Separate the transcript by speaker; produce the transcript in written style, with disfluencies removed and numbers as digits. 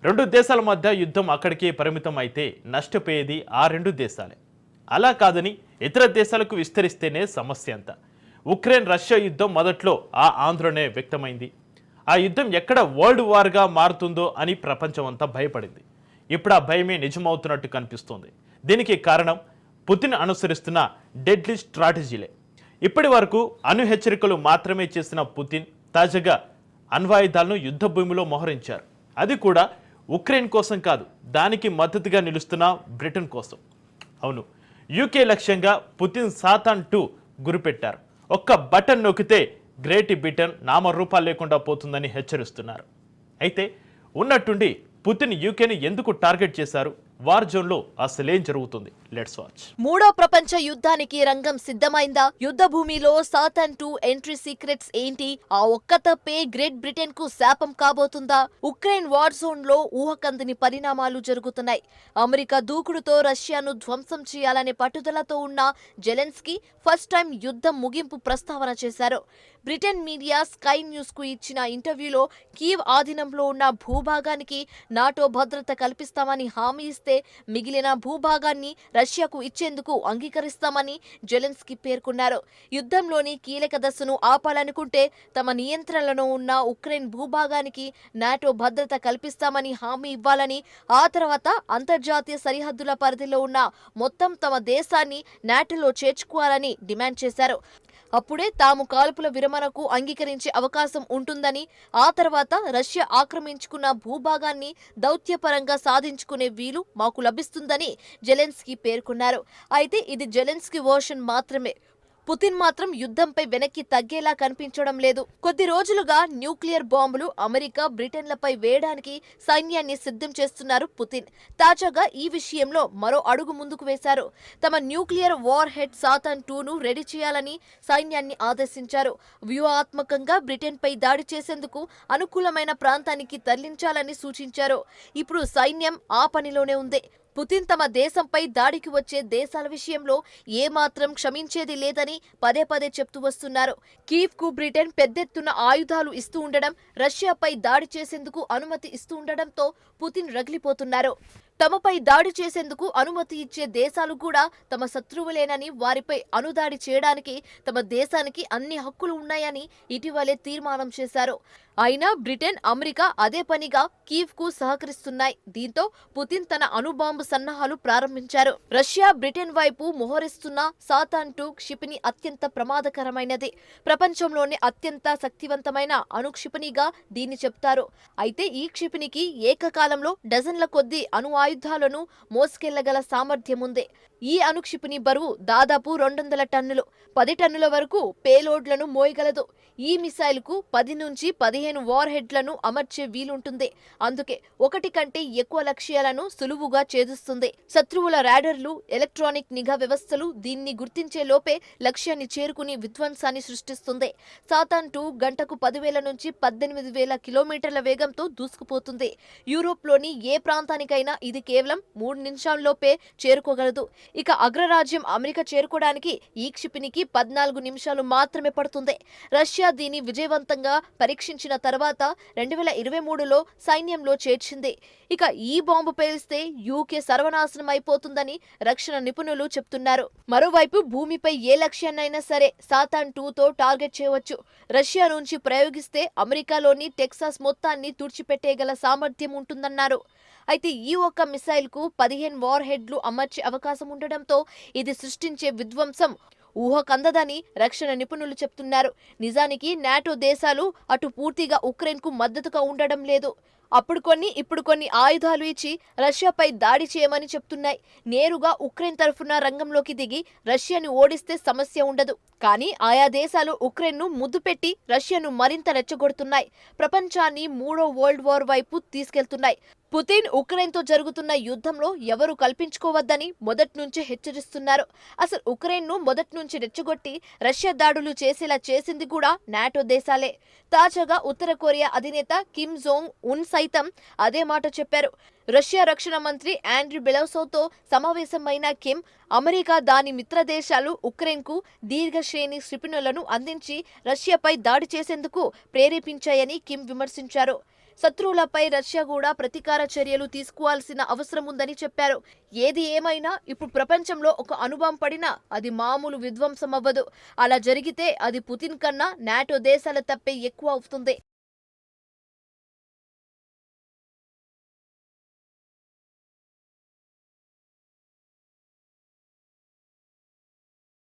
Speaker 1: రెండు దేశాల మధ్య యుద్ధం అక్కడికే పరిమితం అయితే నష్టపోయేది ఆ రెండు దేశాలే. అలా కాదని ఇతర దేశాలకు విస్తరిస్తేనే సమస్య అంతా. ఉక్రెయిన్ రష్యా యుద్ధం మొదట్లో ఆ ఆందోళనే వ్యక్తమైంది. ఆ యుద్ధం ఎక్కడ వరల్డ్ వార్గా మారుతుందో అని ప్రపంచం అంతా భయపడింది. ఇప్పుడు ఆ భయమే నిజమవుతున్నట్టు కనిపిస్తోంది. దీనికి కారణం పుతిన్ అనుసరిస్తున్న డెడ్లీ స్ట్రాటజీలే. ఇప్పటి వరకు అణు హెచ్చరికలు మాత్రమే చేసిన పుతిన్ తాజాగా అణ్వాయుధాలను యుద్ధ భూమిలో మోహరించారు. అది కూడా ఉక్రెయిన్ కోసం కాదు, దానికి మద్దతుగా నిలుస్తున్న బ్రిటన్ కోసం. అవును, యూకే లక్ష్యంగా పుతిన్ సాతాన్-2 గురిపెట్టారు. ఒక్క బటన్ నొక్కితే గ్రేట్ బ్రిటన్ నామరూపాలు లేకుండా పోతుందని హెచ్చరిస్తున్నారు. అయితే ఉన్నట్టుండి పుతిన్ యూకేని ఎందుకు టార్గెట్ చేశారు? వార్ జోన్లో అసలేం జరుగుతుంది? Let's watch.
Speaker 2: మూడో ప్రపంచ యుద్ధానికి రంగం సిద్ధమైందా? యుద్ధ భూమిలో సాతాన్-2 ఎంట్రీ సీక్రెట్స్ ఏంటి? ఆ ఒక్క తప్పే గ్రేట్ బ్రిటన్ కు శాపం కాబోతుందా? ఉక్రెయిన్ వార్ జోన్ లో ఊహకందని పరిణామాలు జరుగుతున్నాయి. అమెరికా దూకుడుతో రష్యాను ధ్వంసం చేయాలనే పట్టుదలతో ఉన్న జెలెన్స్కీ ఫస్ట్ టైం యుద్ధం ముగింపు ప్రస్తావన చేశారు. బ్రిటన్ మీడియా స్కై న్యూస్ కు ఇచ్చిన ఇంటర్వ్యూలో కీవ్ ఆధీనంలో ఉన్న భూభాగానికి నాటో భద్రత కల్పిస్తామని హామీ ఇస్తే మిగిలిన భూభాగాన్ని రష్యాకు ఇచ్చేందుకు అంగీకరిస్తామని జెలెన్స్కీ పేర్కొన్నారు. యుద్ధంలోని కీలక దశను ఆపాలనుకుంటే తమ నియంత్రణలో ఉన్న ఉక్రెయిన్ భూభాగానికి నాటో భద్రత కల్పిస్తామని హామీ ఇవ్వాలని, ఆ తర్వాత అంతర్జాతీయ సరిహద్దుల పరిధిలో ఉన్న మొత్తం తమ దేశాన్ని నాటోలో చేర్చుకోవాలని డిమాండ్ చేశారు. అప్పుడే తాము కాల్పుల విరమణకు అంగీకరించే అవకాశం ఉంటుందని, ఆ తర్వాత రష్యా ఆక్రమించుకున్న భూభాగాన్ని దౌత్యపరంగా సాధించుకునే వీలు మాకు లభిస్తుందని జెలెన్స్కీ పేర్కొన్నారు. అయితే ఇది జెలెన్స్కీ వర్షన్ మాత్రమే. పుతిన్ మాత్రం యుద్ధంపై వెనక్కి తగ్గేలా కనిపించడం లేదు. కొద్ది రోజులుగా న్యూక్లియర్ బాంబులు అమెరికా, బ్రిటన్లపై వేయడానికి సైన్యాన్ని సిద్ధం చేస్తున్నారు పుతిన్. తాజాగా ఈ విషయంలో మరో అడుగు ముందుకు వేశారు. తమ న్యూక్లియర్ వార్ హెడ్ సాతాన్-2ను రెడీ చేయాలని సైన్యాన్ని ఆదేశించారు. వ్యూహాత్మకంగా బ్రిటన్పై దాడి చేసేందుకు అనుకూలమైన ప్రాంతానికి తరలించాలని సూచించారు. ఇప్పుడు సైన్యం ఆ పనిలోనే ఉంది. పుతిన్ తమ దేశంపై దాడికి వచ్చే దేశాల విషయంలో ఏమాత్రం క్షమించేది లేదని పదే పదే చెప్తూ వస్తున్నారు. కీవ్ కు బ్రిటన్ పెద్దెత్తున ఆయుధాలు ఇస్తూ ఉండడం, రష్యాపై దాడి చేసేందుకు అనుమతి ఇస్తూ ఉండడంతో పుతిన్ రగిలిపోతున్నారు. తమపై దాడి చేసేందుకు అనుమతి ఇచ్చే దేశాలు కూడా తమ శత్రువులేనని, వారిపై అనుదాడి చేయడానికి తమ దేశానికి అన్ని హక్కులు ఉన్నాయని ఇటీవలే తీర్మానం చేశారు. అయినా బ్రిటన్, అమెరికా అదే పనిగా కీవ్ కు సహకరిస్తున్నాయి. దీంతో పుతిన్ తన అణుబాంబు సన్నాహాలు ప్రారంభించారు. రష్యా, బ్రిటన్ వైపు మోహరిస్తున్న సాతాన్-2 క్షిపణి అత్యంత ప్రమాదకరమైనది. ప్రపంచంలోనే అత్యంత శక్తివంతమైన అణుక్షిపణిగా దీన్ని చెప్తారు. అయితే ఈ క్షిపణికి ఏకకాలంలో డజన్ల కొద్దీ అణు ఆయుధాలను మోసుకెళ్లగల సామర్థ్యం ఉంది. ఈ అణుక్షిపణి బరువు దాదాపు 200 టన్నులు, 10 టన్నుల వరకు పేలోడ్లను మోయగలదు. ఈ మిసైల్కు 10 నుంచి 15 వార్ హెడ్లను అమర్చే వీలుంటుంది. అందుకే ఒకటి కంటే ఎక్కువ లక్ష్యాలను సులువుగా ఛేదిస్తుంది. శత్రువుల రాడర్లు, ఎలక్ట్రానిక్ నిఘా వ్యవస్థలు దీన్ని గుర్తించే లోపే లక్ష్యాన్ని చేరుకుని విధ్వంసాన్ని సృష్టిస్తుంది. సాతాన్-2 గంటకు 10,000 నుంచి 18,000 కిలోమీటర్ల వేగంతో దూసుకుపోతుంది. యూరోప్లోని ఏ ప్రాంతానికైనా ఇది కేవలం 3 నిమిషాల్లోపే చేరుకోగలదు. ఇక అగ్రరాజ్యం అమెరికా చేరుకోవడానికి ఈ క్షిపణికి 14 నిమిషాలు మాత్రమే పడుతుంది. రష్యా దీన్ని విజయవంతంగా పరీక్షించిన తర్వాత 2023లో సైన్యంలో చేర్చింది. ఇక ఈ బాంబు పేలిస్తే యూకే సర్వనాశనం అయిపోతుందని రక్షణ నిపుణులు చెప్తున్నారు. మరోవైపు భూమిపై ఏ లక్ష్యాన్నైనా సరే సాతాన్-2తో టార్గెట్ చేయవచ్చు. రష్యా నుంచి ప్రయోగిస్తే అమెరికాలోని టెక్సాస్ మొత్తాన్ని తుడిచిపెట్టేగల సామర్థ్యం ఉంటుందన్నారు. అయితే ఈ ఒక్క మిసైల్కు 15 వార్ హెడ్లు అమర్చే అవకాశం ఉండడంతో ఇది సృష్టించే విధ్వంసం ఊహకందదని రక్షణ నిపుణులు చెప్తున్నారు. నిజానికి నాటో దేశాలు అటు పూర్తిగా ఉక్రెయిన్కు మద్దతుగా ఉండడం లేదు. అప్పుడు కొన్ని, ఇప్పుడు కొన్ని ఆయుధాలు ఇచ్చి రష్యాపై దాడి చేయమని చెప్తున్నాయి. నేరుగా ఉక్రెయిన్ తరఫున రంగంలోకి దిగి రష్యాను ఓడిస్తే సమస్య ఉండదు. కానీ ఆయా దేశాలు ఉక్రెయిన్ను ముద్దు పెట్టి రష్యాను మరింత రెచ్చగొడుతున్నాయి. ప్రపంచాన్ని మూడో వరల్డ్ వార్ వైపు తీసుకెళ్తున్నాయి. పుతిన్ ఉక్రెయిన్తో జరుగుతున్న యుద్ధంలో ఎవరు కల్పించుకోవద్దని మొదటి నుంచే హెచ్చరిస్తున్నారు. అసలు ఉక్రెయిన్ను మొదటి నుంచి రెచ్చగొట్టి రష్యా దాడులు చేసేలా చేసింది కూడా నాటో దేశాలే. తాజాగా ఉత్తర కొరియా అధినేత కిమ్ జోంగ్ ఉన్ సైతం అదే మాట చెప్పారు. రష్యా రక్షణ మంత్రి ఆండ్రీ బెలౌసోవ్తో సమావేశమైన కిమ్ అమెరికా దాని మిత్ర దేశాలు ఉక్రెయిన్కు దీర్ఘశ్రేణి క్షిపణులను అందించి రష్యాపై దాడి చేసేందుకు ప్రేరేపించాయని కిమ్ విమర్శించారు. శత్రువులపై రష్యా కూడా ప్రతీకార చర్యలు తీసుకోవాల్సిన అవసరం ఉందని చెప్పారు. ఏది ఏమైనా ఇప్పుడు ప్రపంచంలో ఒక అణుబాంబు పడినా అది మామూలు విధ్వంసం అవ్వదు. అలా జరిగితే అది పుతిన్ కన్నా నాటో దేశాల తప్పే ఎక్కువ అవుతుంది.